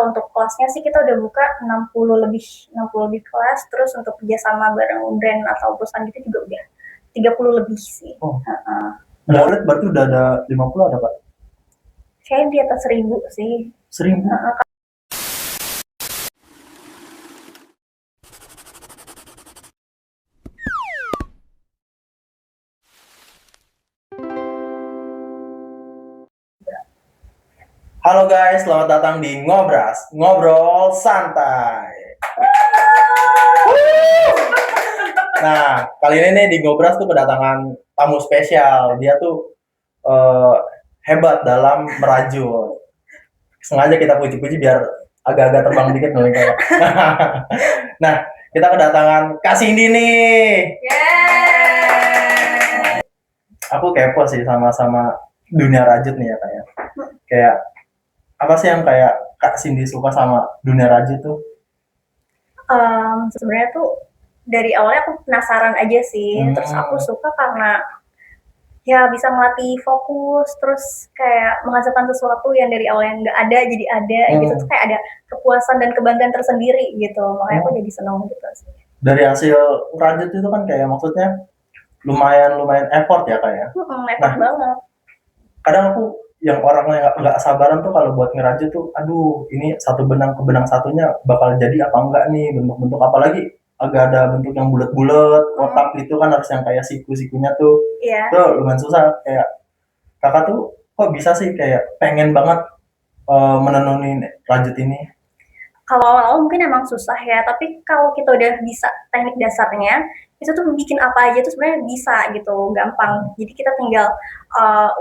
kalau untuk kelasnya sih kita udah buka 60 lebih kelas, terus untuk kerjasama bareng brand atau perusahaan gitu juga udah 30 lebih sih. Oh, murid berarti udah ada 50 ada Pak? Kayaknya di atas 1000 sih. 1000? Halo guys, selamat datang di Ngobras, ngobrol santai. Nah, kali ini nih di Ngobras tuh kedatangan tamu spesial. Dia tuh eh, hebat dalam merajut. Sengaja kita puji-puji biar agak-agak terbang dikit nih kayak. Nah, kita kedatangan Kak Cindy nih. Yeay. Aku kepo sih sama dunia rajut nih ya kayak. Kayak apa sih yang kayak Kak Cindy suka sama dunia rajut tuh? Sebenarnya tuh dari awalnya aku penasaran aja sih, terus aku suka karena ya bisa melatih fokus, terus kayak menghasilkan sesuatu yang dari awal yang nggak ada jadi ada gitu, tuh kayak ada kepuasan dan kebanggaan tersendiri gitu, makanya aku jadi seneng gitu sih. Dari hasil rajut itu kan kayak maksudnya lumayan effort ya kayak. Effort banget. Kadang aku yang orangnya nggak sabaran tuh kalau buat ngerajut tuh, aduh ini satu benang ke benang satunya bakal jadi apa enggak nih, bentuk-bentuk apalagi agak ada bentuk yang bulat-bulat, kotak gitu kan harus yang kayak siku-sikunya tuh. Iya. Tuh lumayan susah kayak kakak tuh kok bisa sih kayak pengen banget menenuni rajut ini. Kalau awal-awal mungkin emang susah ya, tapi kalau kita udah bisa teknik dasarnya, itu tuh bikin apa aja tuh sebenarnya bisa gitu, gampang. Jadi kita tinggal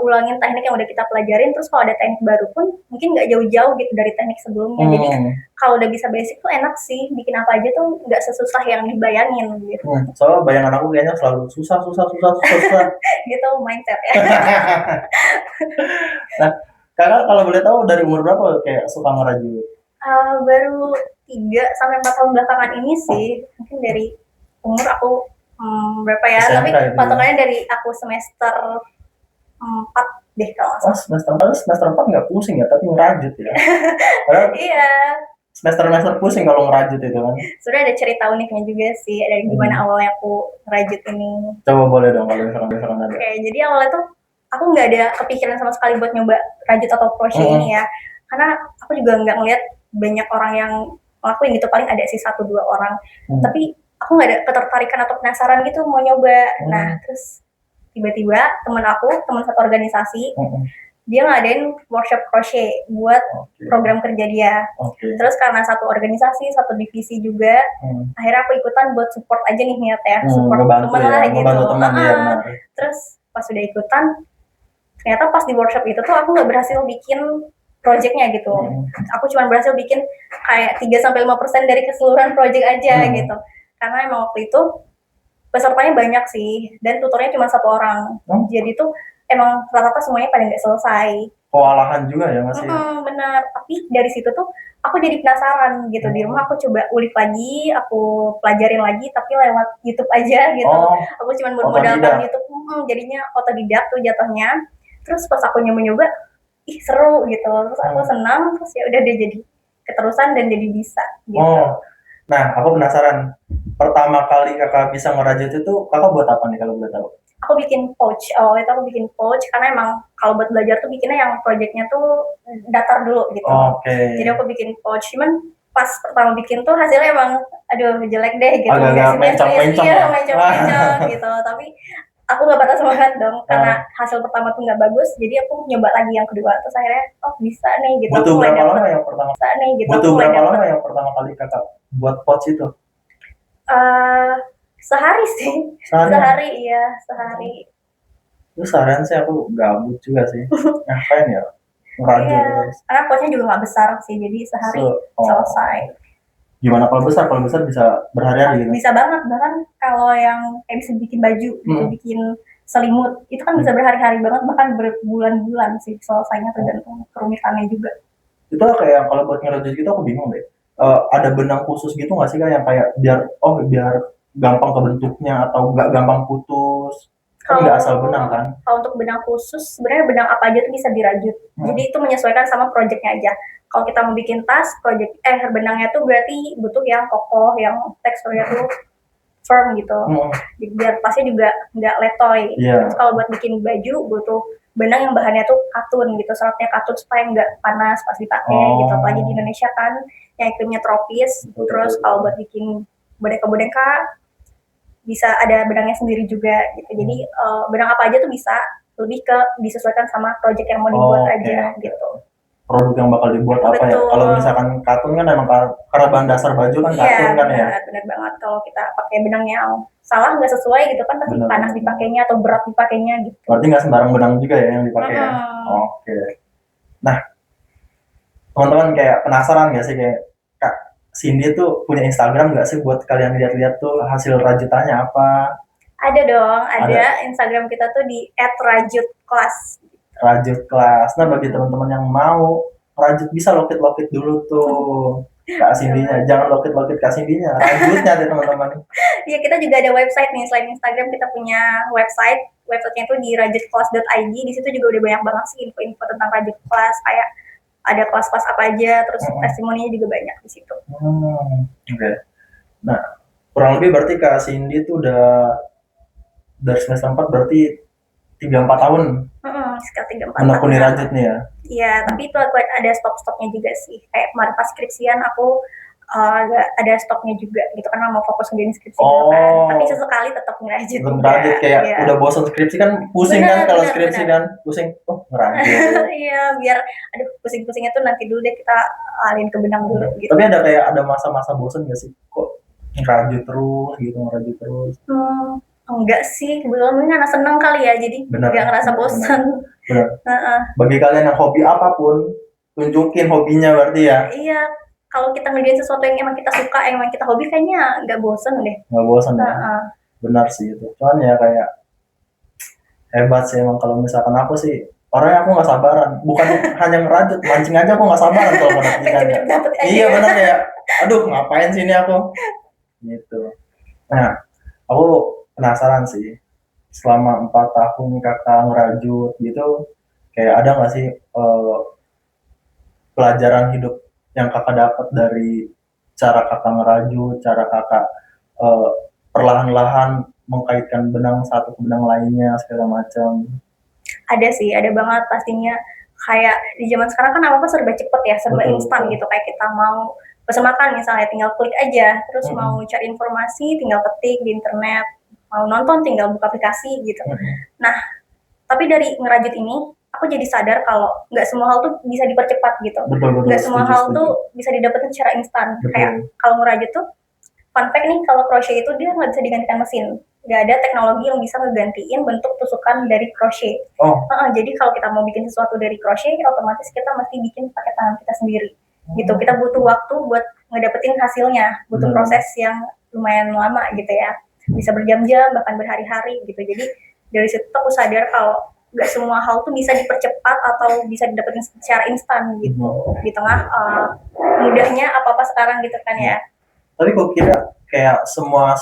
ulangin teknik yang udah kita pelajarin, terus kalau ada teknik baru pun mungkin nggak jauh-jauh gitu dari teknik sebelumnya. Jadi kalau udah bisa basic tuh enak sih, bikin apa aja tuh nggak sesusah yang dibayangin gitu. Soalnya bayangan aku kayaknya selalu susah. Gitu mindset ya. Nah, kakak kalau boleh tahu dari umur berapa kayak suka ngerajut? Baru 3 sampai 4 tahun belakangan ini sih, mungkin dari umur aku berapa ya, SMK tapi gitu ya? patokannya dari aku semester 4 deh kalau nggak Oh, salah. semester 4 nggak pusing ya, tapi ngerajut ya. Padahal Iya, semester pusing kalau ngerajut itu kan. sebenarnya ada cerita uniknya juga sih, dari gimana awalnya aku ngerajut ini. Coba boleh dong kalau misalkan ada. Oke, jadi awalnya tuh aku nggak ada kepikiran sama sekali buat nyoba rajut atau crochet ini ya, karena aku juga nggak ngeliat banyak orang yang ngelakuin gitu, paling ada sih 1-2 orang, tapi aku nggak ada ketertarikan atau penasaran gitu mau nyoba. Nah terus tiba-tiba teman satu organisasi, dia ngadain workshop crochet buat program kerja dia. Terus karena satu organisasi, satu divisi juga, akhirnya aku ikutan buat support aja nih niat ya, support teman lah gitu. Terus pas udah ikutan, ternyata pas di workshop itu tuh aku nggak berhasil bikin projectnya gitu. Aku cuma berhasil bikin kayak 3-5% dari keseluruhan project aja gitu. Karena emang waktu itu pesertanya banyak sih, dan tutornya cuma 1 orang. Jadi tuh emang rata-rata semuanya pada nggak selesai. Kewalahan juga ya masih. Bener. Tapi dari situ tuh aku jadi penasaran gitu. Di rumah aku coba ulik lagi, aku pelajarin lagi, tapi lewat YouTube aja gitu. Aku cuma modalkan YouTube, jadinya otodidak tuh jatuhnya. Terus pas aku nyoba-nyoba, ih seru gitu, terus aku senang, terus ya udah deh jadi keterusan dan jadi bisa gitu. Nah aku penasaran, pertama kali kakak bisa ngerajut itu kakak buat apa nih kalau boleh tahu? Aku bikin pouch, awalnya aku bikin pouch karena emang kalau buat belajar tuh bikinnya yang projectnya tuh datar dulu gitu. Jadi aku bikin pouch, cuman pas pertama bikin tuh hasilnya emang aduh jelek deh gitu, agak mencong-mencong ya, mencong gitu, tapi aku nggak patah semangat dong karena hasil pertama tuh nggak bagus, jadi aku nyoba lagi yang kedua, terus akhirnya bisa nih gitu. Butuh berapa lama yang pertama? Butuh berapa lama yang pertama kali kakak buat pouch itu? Sehari sih. Sehari. Terus seharian sih aku gabut juga sih. Ngapain ya? Ngerajut terus. Karena pouchnya juga nggak besar sih, jadi sehari selesai. Gimana kalau besar? Kalau besar bisa berhari-hari gitu? Bisa banget, bahkan kalau yang kayak bisa bikin baju, bikin selimut, itu kan bisa berhari-hari banget, bahkan berbulan-bulan sih selesainya, tergantung kerumitannya juga. Itu kayak kalau buat ngerajut gitu aku bingung deh. Ada benang khusus gitu nggak sih kak yang kayak biar gampang kebentuknya atau nggak gampang putus? Kan nggak asal benang kan? Kalau untuk benang khusus, sebenarnya benang apa aja tuh bisa dirajut. Jadi itu menyesuaikan sama projectnya aja. Kalau kita mau bikin tas, benangnya tuh berarti butuh yang kokoh, yang teksturnya tuh firm gitu. Jadi biar tasnya juga nggak letoy. Terus kalau buat bikin baju butuh benang yang bahannya tuh katun gitu, seratnya katun supaya nggak panas pas dipakai gitu. Apalagi di Indonesia kan yang iklimnya tropis. Terus kalau buat bikin boneka-boneka bisa ada benangnya sendiri juga gitu. Jadi benang apa aja tuh bisa, lebih ke disesuaikan sama project yang mau dibuat aja gitu. Produk yang bakal dibuat apa ya? Kalau misalkan katun kan emang karena bahan dasar baju kan katun kan ya. Iya, benar banget. Kalau kita pakai benang yang salah nggak sesuai gitu kan pasti panas dipakainya atau berat dipakainya gitu. Berarti nggak sembarang benang juga ya yang dipakai ya? Oke. Nah, teman-teman kayak penasaran nggak sih kayak Kak Cindy tuh punya Instagram nggak sih buat kalian lihat-lihat tuh hasil rajutannya apa? Ada dong, ada. Instagram kita tuh di @rajutkelas. Rajut kelas. Nah bagi teman-teman yang mau rajut bisa lokit-lokit dulu tuh Kak Cindy-nya. Jangan lokit-lokit Kak Cindy-nya, rajutnya deh teman-teman. Iya, kita juga ada website nih, selain Instagram kita punya website. Websitenya itu di rajutkelas.id. Di situ juga udah banyak banget sih info-info tentang rajut kelas, kayak ada kelas-kelas apa aja, terus testimoninya juga banyak di situ. Oke. Nah, kurang lebih berarti Kak Cindy tuh udah dari semester 4 berarti 3-4 tahun sekitar 3-4 menekuni rajut nih ya. Iya, tapi itu ada stop-stopnya juga sih. Kayak kemarin pas skripsian aku ada stopnya juga gitu karena mau fokus ngerjain skripsi gitu kan. Tapi sesekali tetap ngerajut. Ngerajut kayak udah bosan skripsi kan pusing kan kalau skripsi kan pusing. Ngerajut. Iya, biar aduh pusing-pusingnya tuh nanti dulu deh kita alihin ke benang dulu gitu. Tapi ada kayak ada masa-masa bosan gak sih? Kok ngerajut terus gitu, ngerajut terus? Enggak sih, kebetulan karena seneng kali ya, jadi nggak ngerasa bosan. Bagi kalian yang hobi apapun, tunjukin hobinya berarti ya. Iya, kalau kita ngerjain sesuatu yang emang kita suka, yang emang kita hobi, kayaknya nggak bosan deh. Nggak bosan ya. Benar sih itu. Cuman ya kayak hebat sih emang kalau misalkan aku sih orangnya aku nggak sabaran. Bukan hanya ngerajut, mancing aja aku nggak sabaran kalau dapat ikannya. Iya benar kayak, aduh ngapain sih ini aku? Gitu. Nah, aku penasaran sih. Selama 4 tahun kakak ngerajut gitu, kayak ada nggak sih pelajaran hidup yang kakak dapat dari cara kakak ngerajut, cara kakak perlahan-lahan mengkaitkan benang satu ke benang lainnya segala macam? Ada sih, ada banget pastinya. Kayak di zaman sekarang kan apa-apa serba cepet ya, serba instan gitu. Kayak kita mau pesan makan misalnya tinggal klik aja, terus mau cari informasi tinggal ketik di internet, mau nonton tinggal buka aplikasi gitu. Nah, tapi dari ngerajut ini aku jadi sadar kalau nggak semua hal tuh bisa dipercepat gitu. Nggak semua hal tuh bisa didapetin secara instan. Kayak kalau ngerajut tuh fun fact nih, kalau crochet itu dia nggak bisa digantikan mesin. Nggak ada teknologi yang bisa ngegantiin bentuk tusukan dari crochet. Jadi kalau kita mau bikin sesuatu dari crochet, otomatis kita mesti bikin pakai tangan kita sendiri. Gitu, kita butuh waktu buat ngedapetin hasilnya, butuh proses yang lumayan lama gitu ya, bisa berjam-jam bahkan berhari-hari gitu. Jadi dari situ aku sadar kalau nggak semua hal tuh bisa dipercepat atau bisa didapetin secara instan gitu di tengah mudahnya apa-apa sekarang gitu kan ya. Tapi kok kira kayak semua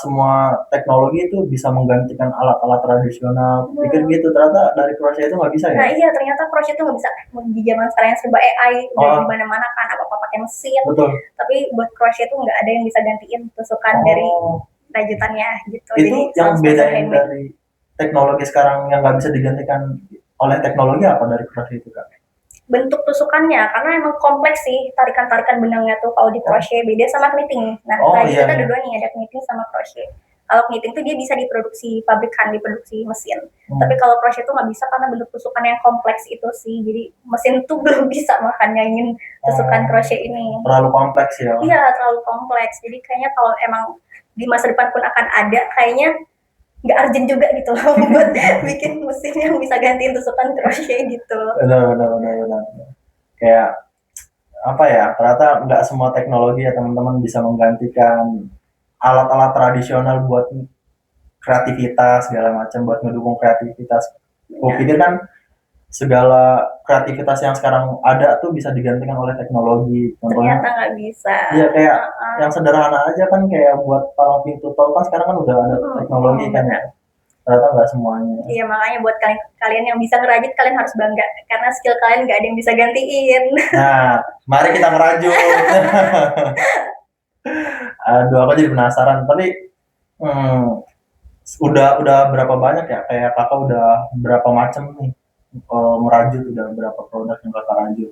teknologi itu bisa menggantikan alat-alat tradisional. Pikir gitu, ternyata dari crochet itu nggak bisa ya? Nah iya, ternyata crochet itu nggak bisa. Di zaman sekarang yang serba AI, udah di mana-mana kan, apa-apa pakai mesin. Betul. Tapi buat crochet itu nggak ada yang bisa gantiin tusukan dari rajutannya gitu. Itu jadi, yang bedain dari teknologi sekarang yang nggak bisa digantikan oleh teknologi apa dari crochet itu Kak? Bentuk tusukannya, karena emang kompleks sih tarikan-tarikan benangnya tuh. Kalau di crochet beda sama knitting. Nah, kita ada dua nih, ada knitting sama crochet. Kalau knitting tuh dia bisa diproduksi pabrikan, diproduksi mesin. Tapi kalau crochet tuh nggak bisa karena bentuk tusukan yang kompleks itu sih. Jadi mesin tuh belum bisa makanya ingin tusukan crochet ini. Terlalu kompleks ya? Iya, terlalu kompleks. Jadi kayaknya kalau emang di masa depan pun akan ada, kayaknya nggak urgent juga gitu buat bikin mesin yang bisa gantiin tusukan crochet gitu. Benar. Kayak apa ya, ternyata nggak semua teknologi ya teman-teman bisa menggantikan alat-alat tradisional buat kreativitas segala macam, buat ngedukung kreativitas. Gue pikir kan segala kreativitas yang sekarang ada tuh bisa digantikan oleh teknologi. Contohnya, ternyata nggak bisa. Iya kayak yang sederhana aja kan, kayak buat palang pintu tol kan sekarang kan udah ada teknologi kan ya. ternyata nggak semuanya. Iya, makanya buat kalian yang bisa ngerajut, kalian harus bangga karena skill kalian nggak ada yang bisa gantiin. Nah, mari kita ngerajut. Aduh, aku jadi penasaran. Tapi udah berapa banyak ya? Kayak kakak udah berapa macam nih merajut, udah berapa produk yang kakak rajut?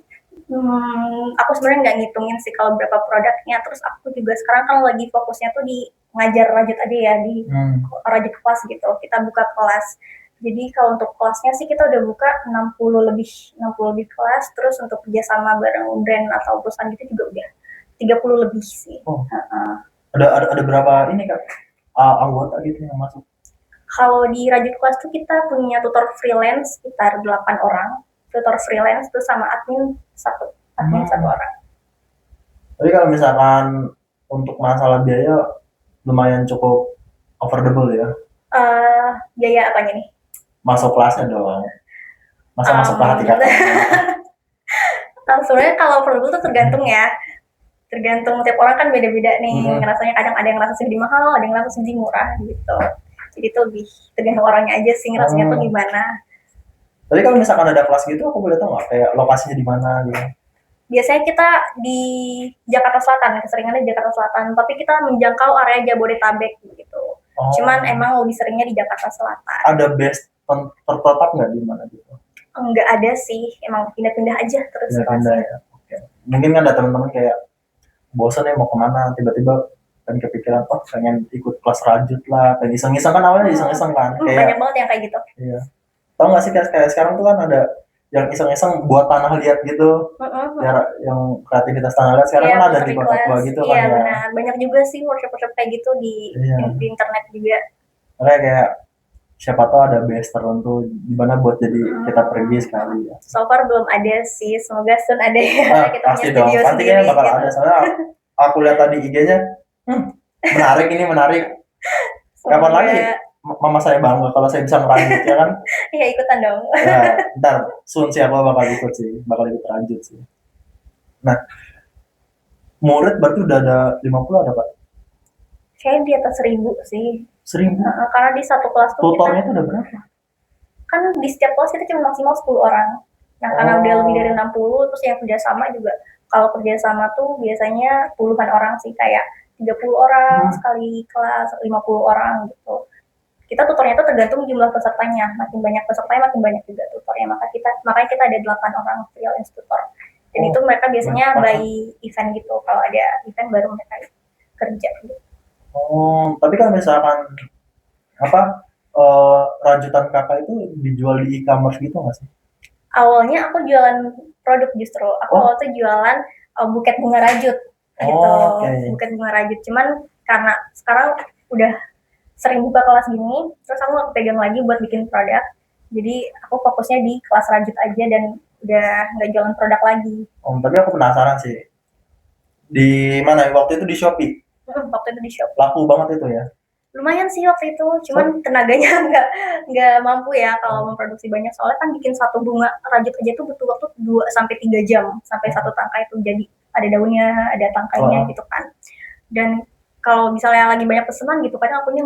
Aku sebenarnya nggak ngitungin sih kalau berapa produknya. Terus aku juga sekarang kan lagi fokusnya tuh di ngajar rajut aja ya, di rajut kelas gitu. Kita buka kelas. Jadi kalau untuk kelasnya sih kita udah buka 60 lebih kelas. Terus untuk kerjasama bareng brand atau perusahaan gitu juga udah 30 lebih sih. Oh. Ada berapa ini kak anggota gitu yang masuk? Kalau di rajut kelas tuh kita punya tutor freelance sekitar 8 orang. Tutor freelance tuh sama admin satu orang. Tapi kalau misalkan untuk masalah biaya lumayan cukup affordable ya. Biaya apanya nih? Masuk kelasnya dong. Masa masuk ke hati kakak? Sebenarnya kalau affordable tuh tergantung ya. Tergantung tiap orang kan beda-beda nih. Ngerasanya kadang ada yang ngerasa sedih mahal, ada yang ngerasa sedih murah gitu. Jadi itu lebih tergantung orangnya aja sih ngerasanya tuh gimana. Tapi kalau misalkan ada kelas gitu, aku boleh tahu nggak kayak lokasinya di mana gitu? Biasanya kita di Jakarta Selatan, keseringannya di Jakarta Selatan, tapi kita menjangkau area Jabodetabek gitu. Cuman emang lebih seringnya di Jakarta Selatan. Ada base tertetap nggak di mana gitu? Nggak ada sih, emang pindah-pindah aja terus. Pindah-pindah ya. Oke. Mungkin kan ada teman-teman kayak bosan ya mau kemana, tiba-tiba kan kepikiran, oh pengen ikut kelas rajut lah, pengen iseng-iseng kan awalnya iseng-iseng kan. Banyak banget yang kayak gitu. Iya. Tahu nggak sih kayak sekarang tuh kan ada yang iseng-iseng buat tanah liat gitu, yang kreativitas tanah liat sekarang kan ada di kota tua gitu kan. Iya benar, banyak juga sih workshop kayak gitu di internet juga. Makanya kayak siapa tahu ada base tertentu di mana buat jadi kita pergi sekali ya. So far belum ada sih, semoga soon ada ya. Kita pasti dong, pasti kayaknya bakal ada soalnya aku lihat tadi IG-nya, menarik ini menarik. Kapan lagi mama saya bangga kalau saya bisa ngerajut ya kan? Iya ikutan dong. Ya, ntar soon sih aku bakal ikut rajut sih. Nah, murid berarti udah ada 50 ada Pak? Kayaknya di atas 1000 sih. 1000? Karena di satu kelas tuh tutornya itu udah berapa? Kan di setiap kelas kita cuma maksimal 10 orang. Nah karena udah lebih dari 60, terus yang kerjasama juga, kalau kerjasama tuh biasanya puluhan orang sih, kayak 30 orang sekali kelas, 50 orang gitu. Kita tutornya itu tergantung jumlah pesertanya, makin banyak pesertanya makin banyak juga tutornya, makanya kita ada 8 orang freelance tutor. Dan itu mereka biasanya by event gitu, kalau ada event baru mereka kerja gitu. Tapi kan misalkan rajutan kakak itu dijual di e-commerce gitu nggak sih? Awalnya aku jualan produk justru, aku waktu itu jualan buket bunga rajut gitu, buket bunga rajut. Cuman karena sekarang udah sering buka kelas gini, terus aku nggak pegang lagi buat bikin produk, jadi aku fokusnya di kelas rajut aja dan udah nggak jualan produk lagi. Tapi aku penasaran sih, di mana waktu itu di Shopee? Waktu itu di Shopee. Laku banget itu ya? Lumayan sih waktu itu, cuman tenaganya nggak mampu ya kalau memproduksi banyak, soalnya kan bikin satu bunga rajut aja tuh butuh waktu 2-3 jam sampai satu tangkai itu jadi ada daunnya, ada tangkainya gitu kan. Dan kalau misalnya lagi banyak pesanan gitu, kadang akunya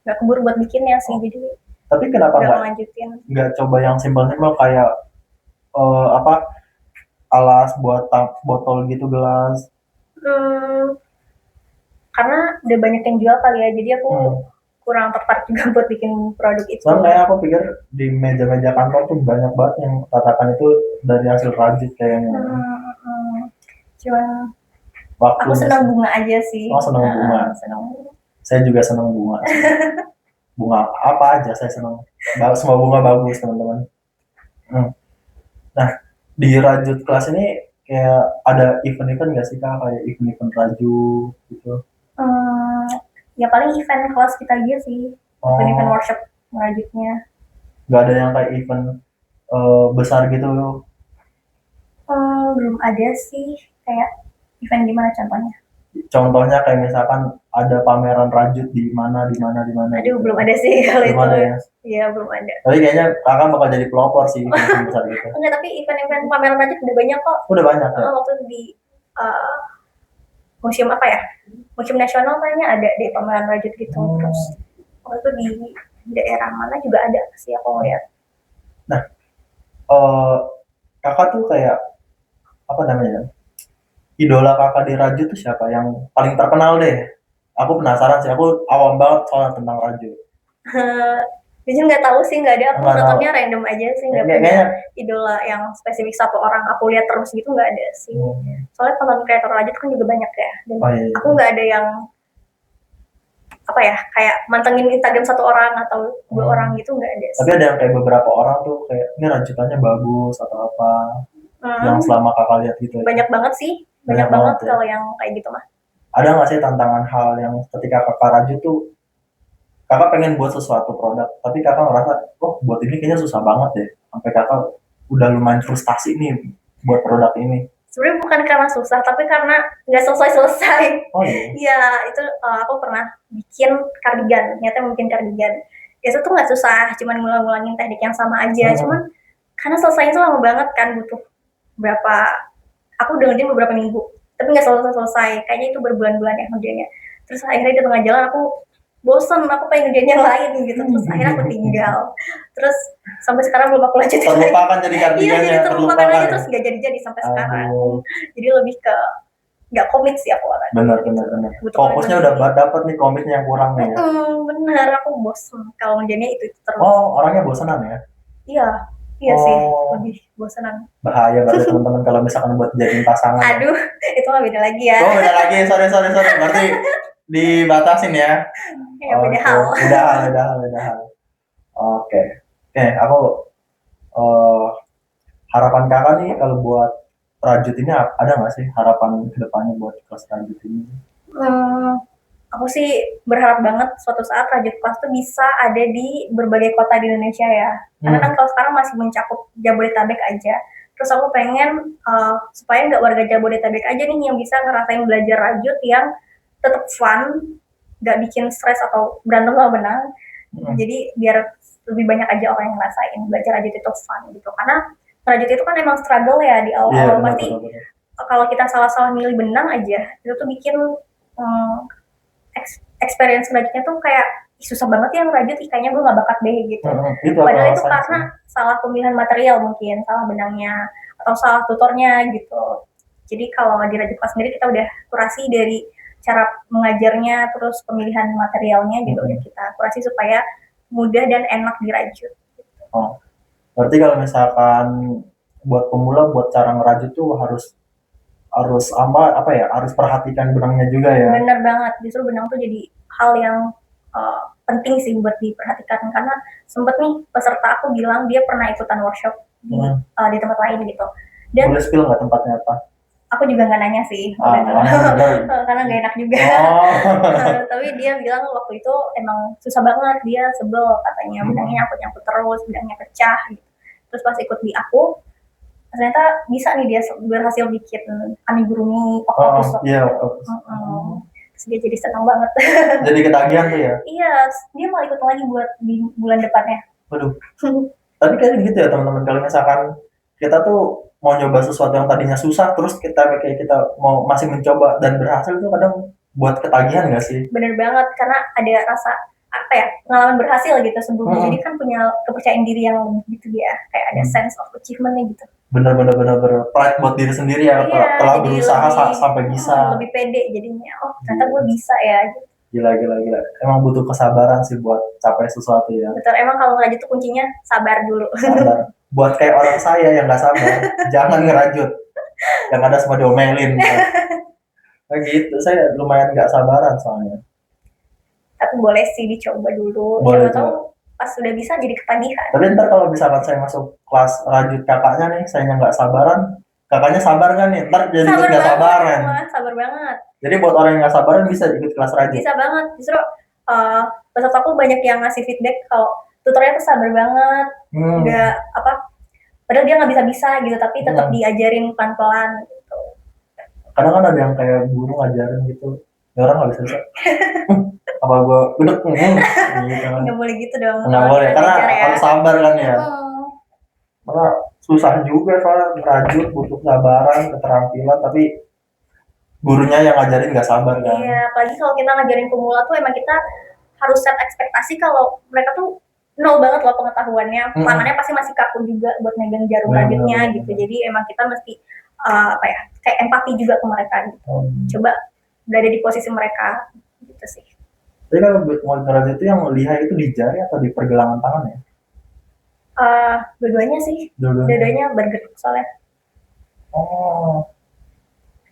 nggak keburu buat bikinnya sih, jadi. Tapi kenapa nggak coba yang simpel-simpel kayak alas buat botol gitu, gelas? Karena udah banyak yang jual kali ya, jadi aku kurang tertarik juga buat bikin produk itu. Soalnya aku pikir di meja-meja kantor tuh banyak banget yang tatakan itu dari hasil rajut kayaknya. Cuman aku senang bunga aja sih. Senang bunga. Saya juga senang bunga. Bunga apa aja saya senang. Semua bunga bagus teman-teman. Nah, di rajut kelas ini kayak ada event-event nggak sih Kak? Kayak event-event rajut gitu? Ya paling event kelas kita aja sih. Event-event workshop rajutnya. Nggak ada yang kayak event besar gitu? Belum ada sih. Kayak event gimana contohnya? Contohnya kayak misalkan ada pameran rajut di mana. Aduh, gitu. Belum ada sih kalau itu. Ya? Iya, belum ada. Tapi kayaknya kakak bakal jadi pelopor sih event besar gitu. Enggak, tapi event-event pameran rajut udah banyak kok. Udah banyak ya? Waktu di museum apa ya? Museum Nasional kayaknya ada deh pameran rajut gitu. Terus waktu itu di daerah mana juga ada sih aku ngeliat. Nah, eh kakak tuh kayak apa namanya? Idola kakak di Raju tuh siapa? Yang paling terkenal deh. Aku penasaran sih. Aku awam banget soal tentang Raju. Jujur nggak tahu sih, nggak ada, aku Nggak tahu. nontonnya random aja sih, nggak punya Kayaknya idola yang spesifik satu orang aku lihat terus gitu, nggak ada sih. Soalnya konten kreator Rajut kan juga banyak ya, dan oh, iya. aku nggak ada yang apa ya kayak mantengin Instagram satu orang atau dua orang gitu, nggak ada sih. Tapi ada yang kayak beberapa orang tuh kayak ini rajutannya bagus atau apa yang selama kakak lihat gitu ya? Banyak banget sih, banyak banget ya. Kalau yang kayak gitu mah. Ada nggak sih tantangan hal yang ketika kakak rajut tuh kakak pengen buat sesuatu produk tapi kakak ngerasa oh buat ini kayaknya susah banget deh sampai kakak udah lumayan frustasi nih buat produk ini? Sebenarnya bukan karena susah, tapi karena nggak selesai-selesai. Oh iya? Iya, itu aku pernah bikin kardigan, ternyata bikin kardigan. Itu tuh nggak susah, cuman ngulang-ngulangin teknik yang sama aja. Cuman karena selesainya tuh lama banget kan, butuh berapa, aku udah ngerjain beberapa minggu, tapi nggak selesai. Kayaknya itu berbulan-bulan ya ngerjainnya. Terus akhirnya di tengah jalan aku bosen, aku pengen ngerjain yang lain gitu, terus akhirnya aku tinggal. Terus sampai sekarang belum aku lanjutin. Terlupakan jadi kardigannya. Iya, jadi terlupakan aja, terus nggak jadi sampai sekarang. Jadi lebih ke nggak komit sih aku orangnya. Benar. Fokusnya udah dapet nih, komitnya yang kurang nih. Bener, aku bosen kalau ngerjainnya itu terus. Oh, orangnya bosenan ya? Iya sih, lebih bosenan. Bahaya banget teman-teman kalau misalkan buat jadiin pasangan. Aduh, itu mah beda lagi ya. Oh, beda lagi, sorry. Berarti dibatasin ya? Ya, beda hal. Beda hal. Oke, aku harapan kakak nih kalau buat Rajut ini ada nggak sih harapan kedepannya buat kelas Rajut ini? Aku sih berharap banget suatu saat Rajut Kelas tuh bisa ada di berbagai kota di Indonesia ya. Karena kan kalau sekarang masih mencakup Jabodetabek aja. Terus aku pengen supaya nggak warga Jabodetabek aja nih yang bisa ngerasain belajar Rajut yang tetap fun, nggak bikin stres atau berantem sama benang. Jadi biar lebih banyak aja orang yang ngerasain belajar Rajut itu fun gitu. Karena Rajut itu kan emang struggle ya di awal-awal. Pasti kalau kita salah-salah milih benang aja, itu tuh bikin experience Rajutnya tuh kayak susah banget ya ngerajut, kayaknya gue gak bakat deh gitu. Padahal itu karena salah pemilihan material mungkin, salah benangnya, atau salah tutornya gitu. Jadi kalau di Rajut Kelas sendiri kita udah kurasi dari cara mengajarnya, terus pemilihan materialnya juga udah kita kurasi supaya mudah dan enak dirajut. Oh, berarti kalau misalkan buat pemula, buat cara ngerajut tuh harus harus perhatikan benangnya juga ya. Bener banget, justru benang tuh jadi hal yang penting sih buat diperhatikan, karena sempet nih peserta aku bilang dia pernah ikutan workshop di tempat lain gitu. Dan boleh spill nggak tempatnya apa? Aku juga nggak nanya sih, karena nggak enak juga. Tapi dia bilang waktu itu emang susah banget, dia sebel katanya benangnya nyangkut terus, benangnya pecah gitu. Terus pas ikut di aku, ternyata bisa nih dia berhasil bikin amigurumi octopus. Terus dia jadi senang banget. Jadi ketagihan tuh ya? Iya, dia mau ikut lagi buat di bulan depannya. Waduh. Tapi kayak gitu ya teman-teman, kalau misalkan kita tuh mau nyoba sesuatu yang tadinya susah, terus kita mau masih mencoba dan berhasil tuh kadang buat ketagihan nggak sih? Bener banget, karena ada rasa pengalaman berhasil gitu sebelumnya. Jadi kan punya kepercayaan diri yang lebih gitu ya, kayak ada sense of achievementnya gitu. Bener pride buat diri sendiri ya, telah berusaha sampai bisa. Lebih pede jadinya, ternyata gue bisa ya gitu. Gila. Emang butuh kesabaran sih buat capai sesuatu ya. Betul, emang kalau ngerajut tuh kuncinya sabar dulu. Sabar. Buat kayak orang saya yang nggak sabar, jangan ngerajut. Yang ada semua diomelin. Nah gitu, saya lumayan nggak sabaran soalnya. Tapi boleh sih dicoba dulu. Siapa tahu pas sudah bisa jadi ketagihan. Tapi ntar kalau misalkan saya masuk kelas rajut kakaknya nih, saya nggak sabaran, kakaknya sabar kan nih? Ntar jadi ikut nggak sabaran. Sabar banget. Jadi buat orang yang nggak sabaran bisa ikut kelas rajut. Bisa banget. Justru peserta aku banyak yang ngasih feedback kalau tutornya tuh sabar banget, nggak padahal dia nggak bisa gitu, tapi tetap diajarin pelan-pelan gitu. Kadang kan ada yang kayak guru ngajarin gitu, ya orang nggak bisa. Apa gue udah gitu. Nggak boleh gitu dong. Nggak boleh, karena harus sabar kan ya. Karena susah juga soalnya ngerajut, butuh kesabaran, keterampilan, tapi gurunya yang ngajarin nggak sabar kan. Iya, apalagi kalau kita ngajarin pemula tuh emang kita harus set ekspektasi kalau mereka tuh nol banget loh pengetahuannya, tangannya pasti masih kaku juga buat megang jarum rajutnya gitu. Jadi emang kita mesti apa ya, kayak empati juga ke mereka gitu. Coba berada di posisi mereka gitu sih. Jadi kalau buat ngerajut itu yang lihai itu di jari atau di pergelangan tangan ya? Dua-duanya sih, dua-duanya bergerak soalnya. Oh,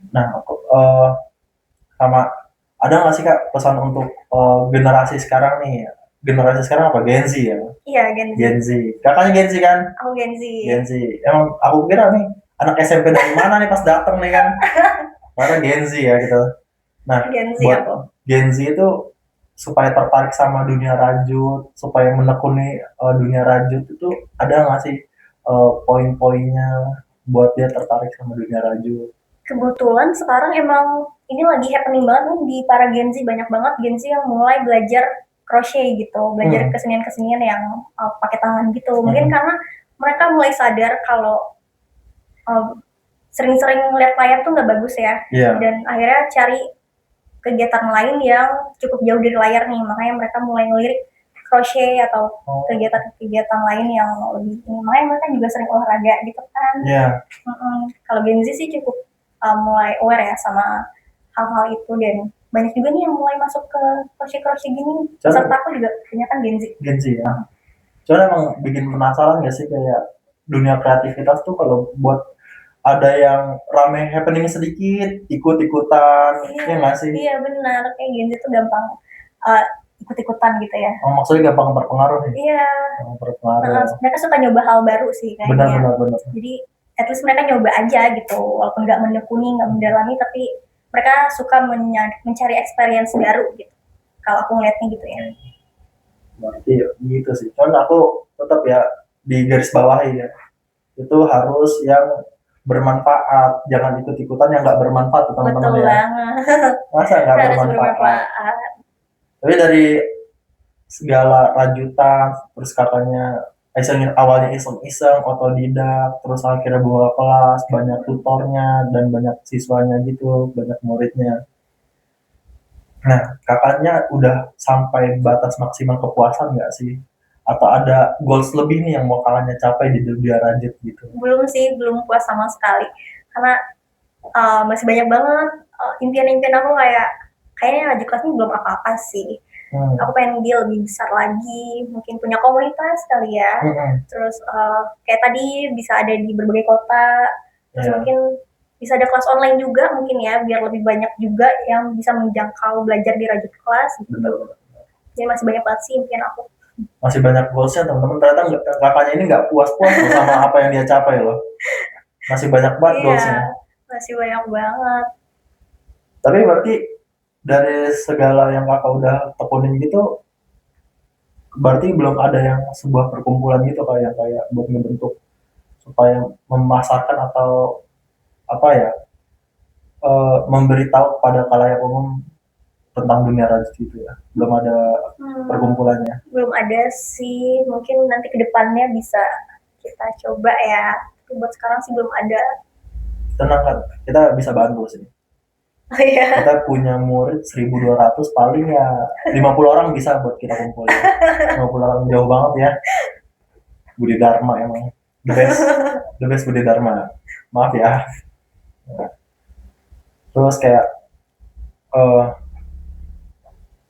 nah aku sama ada nggak sih Kak pesan untuk generasi sekarang nih? Generasi sekarang apa, Gen Z ya? Iya, Gen Z. Gen Z. Kakaknya Gen Z kan? Aku Gen Z. Gen Z. Emang aku kira nih anak SMP dari mana nih pas datang nih kan? Karena Gen Z ya gitu. Nah, Gen Z buat aku. Gen Z itu supaya tertarik sama dunia rajut, supaya menekuni dunia rajut itu ada nggak sih poin-poinnya buat dia tertarik sama dunia rajut? Kebetulan sekarang emang ini lagi happening banget nih di para Gen Z, banyak banget Gen Z yang mulai belajar crochet gitu, belajar kesenian-kesenian yang pakai tangan gitu. Mungkin karena mereka mulai sadar kalau sering-sering ngeliat layar tuh nggak bagus ya, dan akhirnya cari kegiatan lain yang cukup jauh dari layar nih, makanya mereka mulai ngelirik crochet atau kegiatan-kegiatan lain yang lebih ini, makanya mereka juga sering olahraga gitu kan. Kalau Gen Z sih cukup mulai aware ya sama hal-hal itu, dan banyak juga nih yang mulai masuk ke crochet gini. Peserta aku juga punya kan Gen Z. Gen Z ya. Soalnya emang bikin penasaran gak sih kayak dunia kreativitas tuh kalau buat ada yang rame happening sedikit ikut-ikutan, ya nggak sih? Iya benar, kayak Gen Z tuh gampang ikut-ikutan gitu ya. Oh, maksudnya gampang terpengaruh nih? Iya. Mereka suka nyoba hal baru sih kayaknya. Benar. Jadi at least mereka nyoba aja gitu, walaupun nggak menekuni, nggak mendalami, tapi mereka suka mencari experience baru gitu. Kalau aku ngeliatnya gitu ya. Berarti gitu sih. Cuman aku tetap ya di garis bawahi ya. Itu harus yang bermanfaat, jangan ikut-ikutan yang nggak bermanfaat teman-teman ya. Betul banget. Masa nggak bermanfaat? Tapi dari segala rajutan, terus kakaknya awalnya iseng-iseng, otodidak, terus akhirnya buka kelas, banyak tutornya dan banyak siswanya gitu, banyak muridnya. Nah, kakaknya udah sampai batas maksimal kepuasan nggak sih? Atau ada goals lebih nih yang mau kakaknya capai di dunia rajut gitu? Belum sih, belum puas sama sekali. Karena masih banyak banget impian-impian aku, kayaknya rajut kelas ini belum apa-apa sih. Aku pengen dia lebih besar lagi, mungkin punya komunitas kali ya. Terus kayak tadi bisa ada di berbagai kota, terus mungkin bisa ada kelas online juga mungkin ya, biar lebih banyak juga yang bisa menjangkau belajar di rajut kelas gitu. Jadi masih banyak banget sih impian aku. Masih banyak goalsnya teman-teman, ternyata kakaknya ini nggak puas-puas sama apa yang dia capai loh. Masih banyak banget goalsnya. Masih banyak banget. Tapi berarti dari segala yang kakak udah tekunin gitu, berarti belum ada yang sebuah perkumpulan gitu kayak buat ngebentuk supaya memasarkan atau apa ya, memberitahu kepada khalayak umum tentang dunia rajut gitu ya. Belum ada perkumpulannya. Belum ada sih, mungkin nanti kedepannya bisa kita coba ya. Tapi buat sekarang sih belum ada. Tenang kan, kita bisa bantu sih. Oh iya. Kita punya murid 1.200, paling ya 50 orang bisa buat kita kumpulin. 50 orang jauh banget ya. Budi Dharma emang the best Budi Dharma. Maaf ya. Terus kayak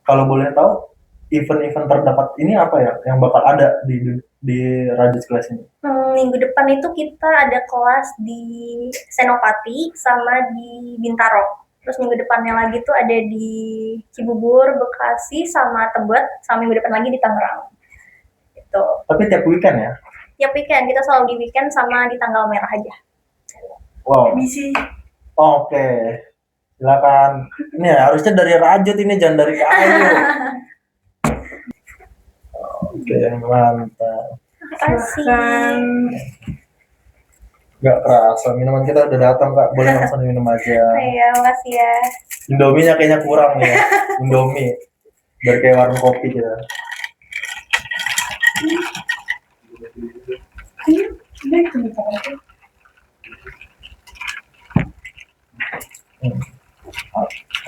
kalau boleh tahu event-event terdekat ini apa ya yang bakal ada di Rajut Kelas ini? Minggu depan itu kita ada kelas di Senopati sama di Bintaro. Terus minggu depannya lagi tuh ada di Cibubur, Bekasi, sama Tebet, sama minggu depan lagi di Tangerang. Gitu. Tapi tiap weekend ya? Tiap weekend, kita selalu di weekend sama di tanggal merah aja. Wow. Oke. Silakan. Ini ya, harusnya dari Rajut ini, jangan dari kayu. Oke, mantap. Makasih. Gak kerasa, minuman kita udah datang Kak, boleh langsung minum aja. Iya, makasih ya. Indomie-nya kayaknya kurang nih ya, Indomie. Biar kayak warung kopi kita.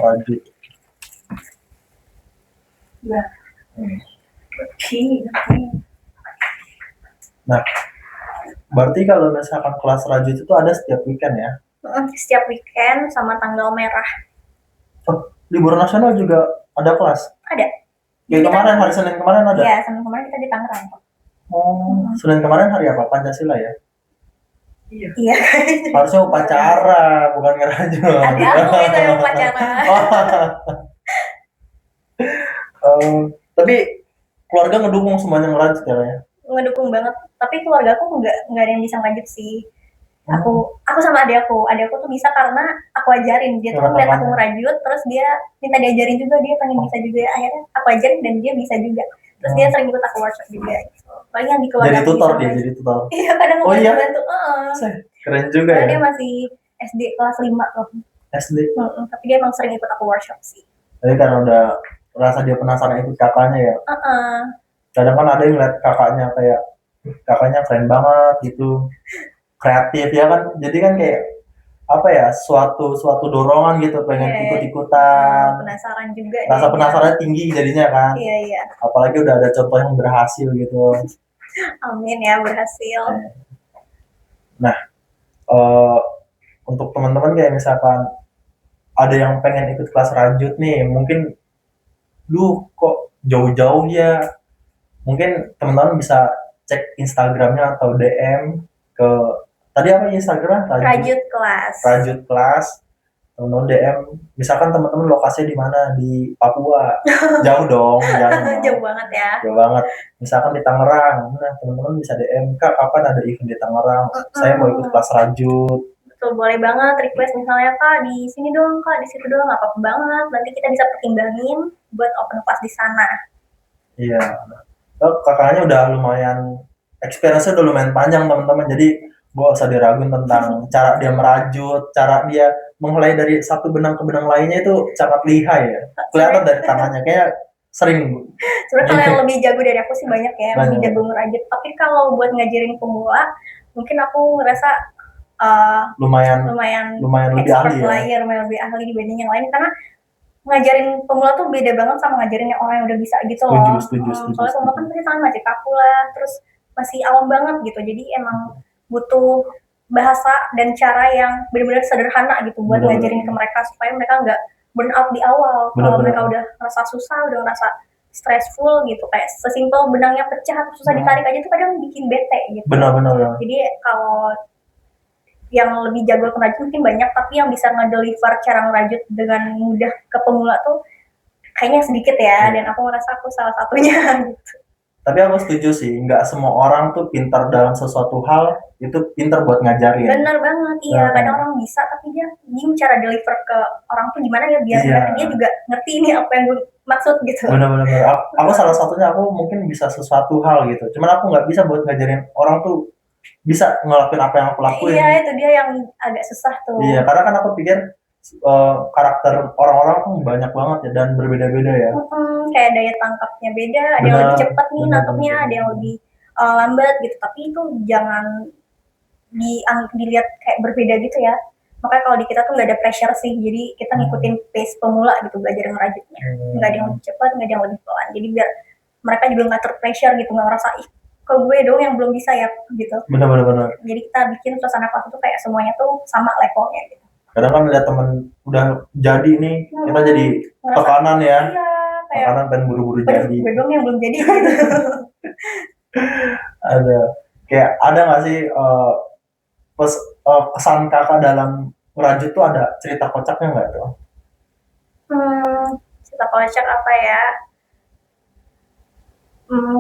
Lanjut. Oke. Nah, berarti kalau misalkan kelas rajut itu ada setiap weekend ya? Setiap weekend sama tanggal merah Oh, libur nasional juga ada kelas? ada. Kayak Kita- kemarin, hari Senin kemarin ada? Iya, Senin kemarin kita di Tangerang kok. Oh, Senin kemarin hari apa? Pancasila ya? Iya. Harusnya upacara, bukan ngerajut. Ada aku itu yang upacara. Tapi keluarga ngedukung semuanya ngerajut ya? Ngedukung banget. Tapi keluarga aku nggak ada yang bisa ngajak sih. Aku sama adekku tuh bisa karena aku ajarin. Dia tuh ngeliat aku ngerajut, terus dia minta diajarin juga, dia pengen bisa juga. Akhirnya aku ajarin dan dia bisa juga. Terus dia sering ikut aku workshop juga. Paling yang di keluarga Jadi tutor bisa, dia, jadi tutor. Iya, kadang Oh iya? bantu. Keren juga Karena ya. dia masih SD kelas 5 loh. SD. Tapi dia emang sering ikut aku workshop sih. Jadi karena udah rasa dia penasaran ikut kakaknya ya. Kadang kan ada yang lihat kakaknya kayak kakaknya keren banget gitu, kreatif ya kan. Jadi kan kayak apa ya, suatu dorongan gitu pengen ikut-ikutan. Penasaran juga. Rasa penasarannya tinggi jadinya kan. Iya. Apalagi udah ada contoh yang berhasil gitu. Amin ya, berhasil. Nah, untuk teman-teman kayak misalkan ada yang pengen ikut kelas rajut nih, mungkin lu kok jauh-jauh ya, mungkin teman-teman bisa cek Instagramnya atau DM ke tadi apa Instagramnya? Rajut kelas. Rajut kelas. Teman-teman DM, misalkan teman-teman lokasinya di mana, di Papua, jauh dong, jauh banget ya. Jauh banget. Misalkan di Tangerang, nah teman-teman bisa DM, Kak kapan ada event di Tangerang? Saya mau ikut kelas rajut. Betul, boleh banget request misalnya Kak di sini dong, Kak di situ dong, nggak apa-apa banget. Nanti kita bisa pertimbangin buat open class di sana. Iya. Kakaknya udah lumayan, experience-nya udah lumayan panjang teman-teman. Jadi gak usah diraguin tentang cara dia merajut, cara dia menghelai dari satu benang ke benang lainnya itu sangat lihai ya. Kelihatan dari tangannya, kayak sering. Sebenarnya kalau yang lebih jago dari aku sih banyak ya, yang lebih jago ngerajut. Tapi kalau buat ngajarin pemula, mungkin aku ngerasa lumayan lebih ahli ya. Lumayan lebih ahli dibanding yang lain, karena ngajarin pemula tuh beda banget sama ngajarin yang orang yang udah bisa gitu loh. Setuju. Soalnya pemula kan pasti tangan masih kaku lah, terus masih awam banget gitu. Jadi emang butuh bahasa dan cara yang benar-benar sederhana gitu buat ngajarin ke mereka supaya mereka nggak burn out di awal. Kalau mereka udah ngerasa susah, udah ngerasa stressful gitu, kayak sesimpel benangnya pecah atau susah ditarik aja tuh kadang bikin bete gitu. Benar. Jadi kalau yang lebih jago ngerajut mungkin banyak, tapi yang bisa ngedeliver cara ngerajut dengan mudah ke pemula tuh kayaknya sedikit ya, dan aku ngerasa aku salah satunya gitu. Tapi aku setuju sih, nggak semua orang tuh pintar dalam sesuatu hal itu pintar buat ngajarin. Bener banget, iya. Kadang orang bisa tapi dia bingung cara deliver ke orang tuh gimana ya biar dia juga ngerti ini apa yang gue maksud gitu. Bener. Aku salah satunya, aku mungkin bisa sesuatu hal gitu, cuman aku nggak bisa buat ngajarin orang tuh bisa ngelakuin apa yang aku lakuin. Iya, itu dia yang agak susah tuh. Iya, karena kan aku pikir karakter orang-orang tuh banyak banget ya dan berbeda-beda ya. Kayak daya tangkapnya beda, ada yang lebih cepat nih nangkapnya, ada yang lebih lambat gitu. Tapi itu jangan dilihat kayak berbeda gitu ya. Makanya kalau di kita tuh nggak ada pressure sih, jadi kita ngikutin pace pemula gitu belajar ngerajutnya. Nggak ada yang lebih cepat, nggak ada yang lebih pelan. Jadi biar mereka juga nggak terpressure gitu, nggak ngerasa ih kok gue dong yang belum bisa ya gitu. Benar. Jadi kita bikin suasana kelas itu kayak semuanya tuh sama levelnya gitu. Kadang kan lihat temen udah jadi nih, kita jadi tekanan ya. Iya, tekanan pengen buru-buru jadi. Gue dong yang belum jadi gitu. Ada nggak sih kesan kakak dalam merajut tuh, ada cerita kocaknya nggak tuh? Cerita kocak apa ya?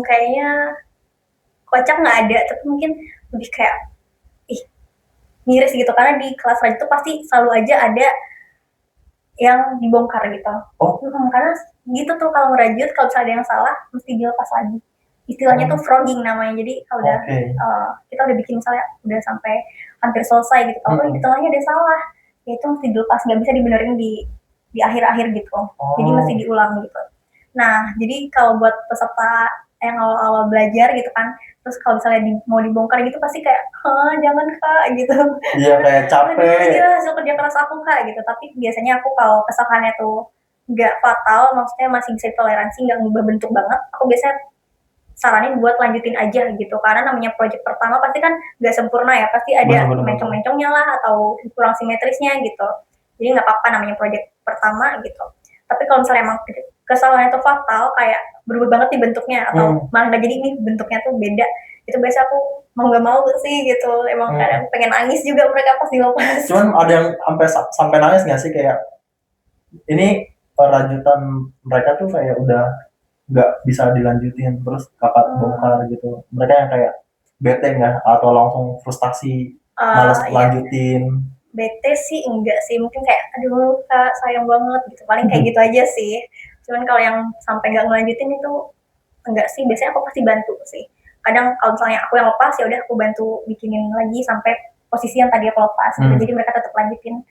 Kayaknya kocak nggak ada, tapi mungkin lebih kayak miris gitu, karena di kelas rajut tuh pasti selalu aja ada yang dibongkar gitu. Karena gitu tuh kalau ngerajut, kalau misalnya ada yang salah mesti dilepas lagi. Istilahnya tuh frogging namanya. Jadi kalau udah kita udah bikin misalnya udah sampai hampir selesai gitu, kalau di tengahnya ada salah, ya itu mesti dilepas, nggak bisa dibenerin di akhir-akhir gitu. Jadi mesti diulang gitu. Nah, jadi kalau buat peserta yang awal-awal belajar gitu kan, terus kalau misalnya mau dibongkar gitu pasti kayak, jangan Kak gitu. Iya, kayak capek. Iya, hasil kerja keras aku Kak gitu. Tapi biasanya aku kalau kesalahannya tuh nggak fatal, maksudnya masih bisa toleransi, nggak ngubah bentuk banget, aku biasanya saranin buat lanjutin aja gitu, karena namanya project pertama pasti kan nggak sempurna ya, pasti ada Benar-benar. mencong-mencongnya lah atau kurang simetrisnya gitu, jadi nggak apa-apa namanya project pertama gitu. Tapi kalau misalnya emang kesalahan itu fatal kayak berubah banget nih bentuknya atau malah nggak jadi nih bentuknya tuh beda, itu biasa aku mau nggak mau sih gitu, emang kadang pengen nangis juga mereka pas dilepas. Cuman ada yang sampai nangis nggak sih, kayak ini rajutan mereka tuh kayak udah nggak bisa dilanjutin terus kakak bongkar gitu, mereka yang kayak bete nggak atau langsung frustasi males Iya, lanjutin? bete sih enggak sih, mungkin kayak aduh kak sayang banget gitu, paling kayak gitu aja sih. Cuman kalau yang sampai nggak ngelanjutin itu enggak sih, biasanya aku pasti bantu sih. Kadang kalau misalnya aku yang lepas ya udah aku bantu bikinin lagi sampai posisi yang tadi aku lepas gitu. Jadi mereka tetap lanjutin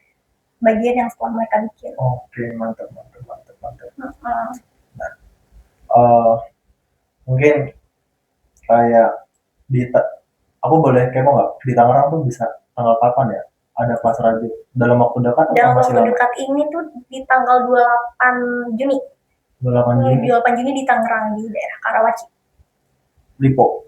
bagian yang setelah mereka bikin. Oke, mantap mantap mantap mantap. Heeh. Nah, eh, mungkin kayak di aku boleh kepo nggak, di Tangerang tuh bisa tanggal kapan ya ada kelas rajut, dalam waktu dekat atau Dalam masih waktu lama? dekat ini tuh di tanggal 28 Juni. 28 Juni 28 Juni di Tangerang di daerah Karawaci. Lipo.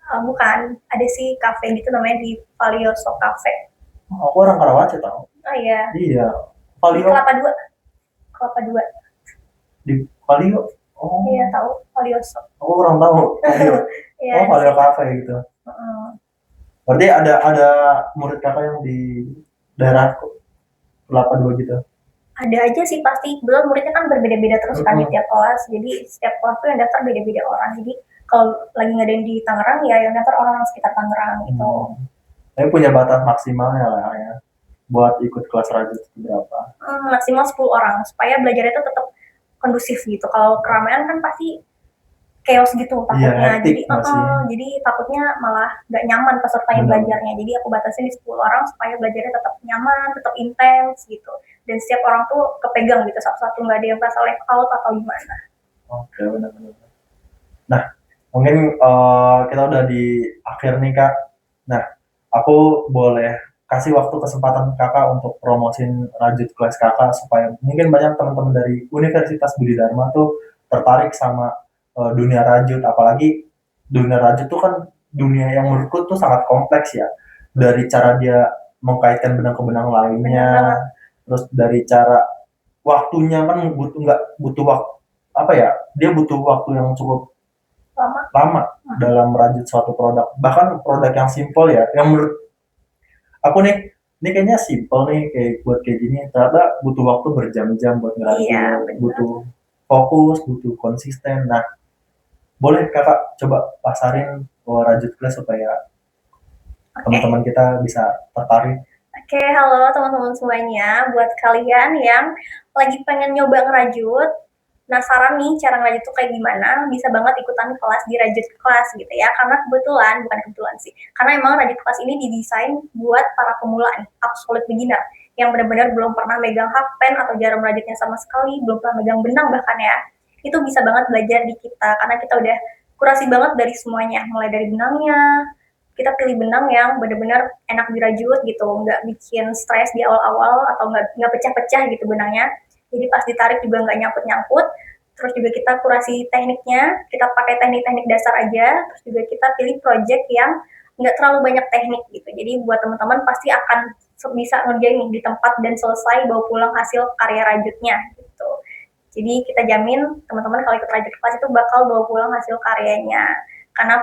Bukan, ada sih cafe gitu namanya di Valioso Cafe. Oh, aku orang Karawaci tau. Oh iya. Iya, Di Valio. Kelapa Dua. Kelapa Dua. Di Valio. Oh, Iya tahu Valioso. aku kurang tahu Valio. Iya, Oh, Valio Cafe gitu. Berarti ada murid kakak yang di daerah Kelapa Dua gitu? ada aja sih pasti, belum muridnya kan berbeda-beda terus kan di tiap kelas, jadi setiap kelas tuh yang daftar beda-beda orang, jadi kalau lagi ngadain di Tangerang ya yang daftar orang sekitar Tangerang gitu. Tapi punya batas maksimalnya lah ya, buat ikut kelas rajut berapa? Maksimal 10 orang supaya belajarnya itu tetap kondusif gitu, kalau keramaian kan pasti chaos gitu Iya, takutnya, hektik jadi nggak sih? jadi takutnya malah nggak nyaman pesertanya Benar. belajarnya, jadi aku batasin di 10 orang supaya belajarnya tetap nyaman, tetap intens gitu, dan setiap orang tuh kepegang gitu satu-satu, nggak ada yang merasa left out atau gimana. Oke, benar-benar. Nah, mungkin kita udah di akhir nih kak. Nah, aku boleh kasih waktu kesempatan kakak untuk promosin rajut kelas kakak supaya mungkin banyak teman-teman dari Universitas Budi Dharma tuh tertarik sama dunia rajut, apalagi dunia rajut tuh kan dunia yang menurutku tuh sangat kompleks ya, dari cara dia mengkaitkan benang ke benang lainnya, terus dari cara waktunya kan butuh nggak butuh waktu apa ya, dia butuh waktu yang cukup lama dalam merajut suatu produk, bahkan produk yang simple ya, yang menurut aku nih, ini kayaknya simple nih kayak buat kayak gini, ternyata butuh waktu berjam-jam buat ngerajut. Iya, butuh fokus, butuh konsisten. Nah, boleh kakak coba pasarin rajut kelas supaya teman-teman kita bisa tertarik. Oke, halo teman-teman semuanya. Buat kalian yang lagi pengen nyoba ngerajut, penasaran nih cara ngerajut tuh kayak gimana, bisa banget ikutan kelas di Rajut Kelas gitu ya. Karena bukan kebetulan sih. Karena emang Rajut Kelas ini didesain buat para pemula nih, absolute beginner, yang benar-benar belum pernah megang hakpen atau jarum rajutnya sama sekali, belum pernah megang benang bahkan ya. Itu bisa banget belajar di kita, karena kita udah kurasi banget dari semuanya, mulai dari benangnya, kita pilih benang yang benar-benar enak dirajut gitu, nggak bikin stres di awal-awal atau nggak pecah-pecah gitu benangnya, jadi pas ditarik juga nggak nyangkut-nyangkut. Terus juga kita kurasi tekniknya, kita pakai teknik-teknik dasar aja, terus juga kita pilih project yang nggak terlalu banyak teknik gitu, jadi buat teman-teman pasti akan bisa ngerjain di tempat dan selesai bawa pulang hasil karya rajutnya gitu. Jadi kita jamin teman-teman kalau ikut rajut kelas itu bakal bawa pulang hasil karyanya, karena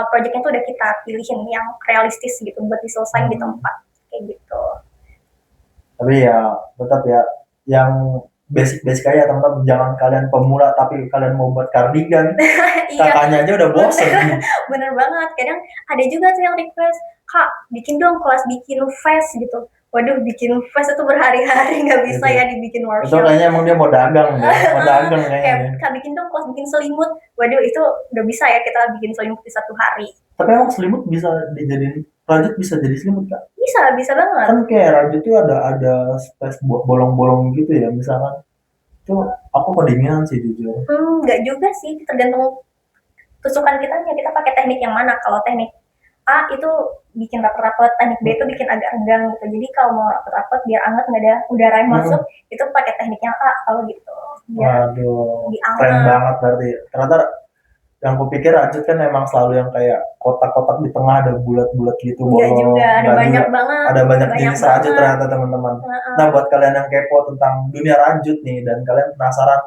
projectnya itu udah kita pilihin yang realistis gitu buat diselesain di tempat kayak gitu. Tapi ya tetap ya yang basic-basic aja teman-teman, jangan kalian pemula tapi kalian mau buat kardigan. Kakaknya aja udah bosen. Bener banget, kadang ada juga tuh yang request, kak bikin dong kelas bikin vest gitu. Waduh, bikin vest itu berhari-hari, nggak bisa ya dibikin workshop. Itu kayaknya emang dia mau dagang deh, mau dagang kayaknya. Kak bikin dong kelas bikin selimut. Waduh, itu udah bisa ya kita bikin selimut di 1 hari. Tapi emang selimut bisa dijadiin, rajut bisa jadi selimut kak? Bisa banget. Kan kayak rajut tuh ada space bolong-bolong gitu ya, misalkan. Itu aku kedinginan sih jujur. Nggak juga sih, tergantung tusukan kitanya, kita pakai teknik yang mana. Kalau teknik A itu bikin rapet-rapet, teknik B itu bikin agak renggang gitu. Jadi kalau mau rapet-rapet biar anget nggak ada udara yang masuk, itu pakai teknik yang A kalau gitu. Biar Waduh, lebih keren anget. banget berarti. Ternyata yang kupikir rajut kan emang selalu yang kayak kotak-kotak di tengah ada bulat-bulat gitu Enggak bolong. juga, ada Nggak banyak juga. banget. Ada banyak Banyak jenis rajut banget. ternyata teman-teman. Nah, buat kalian yang kepo tentang dunia rajut nih dan kalian penasaran,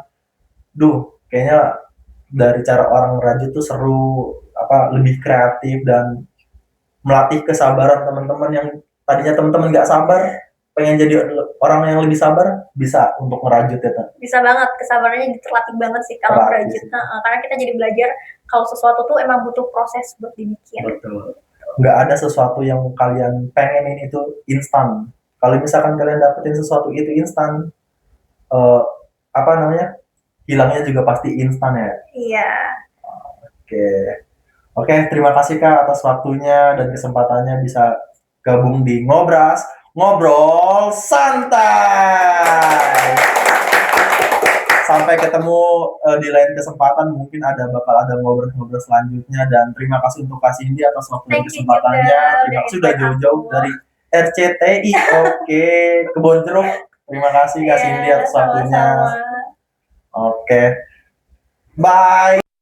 kayaknya dari cara orang rajut tuh seru, apa lebih kreatif dan melatih kesabaran teman-teman yang tadinya teman-teman nggak sabar, pengen jadi orang yang lebih sabar, bisa untuk merajut ya. Bisa banget, kesabarannya terlatih banget sih kalau merajut. Karena kita jadi belajar kalau sesuatu tuh emang butuh proses buat dibikin. Betul. Nggak ada sesuatu yang kalian pengenin itu instan. Kalau misalkan kalian dapetin sesuatu itu instan, eh, apa namanya, hilangnya juga pasti instan ya. Iya. Oke. Oke, terima kasih Kak atas waktunya dan kesempatannya bisa gabung di Ngobras, Ngobrol Santai. Sampai ketemu di lain kesempatan, mungkin bakal ada ngobrol-ngobrol selanjutnya, dan terima kasih untuk Kak Cindy atas waktu dan kesempatannya. Terima kasih sudah jauh-jauh dari RCTI. Oke, Kebon Jeruk. Terima kasih Kak Cindy atas waktunya. Oke. Bye.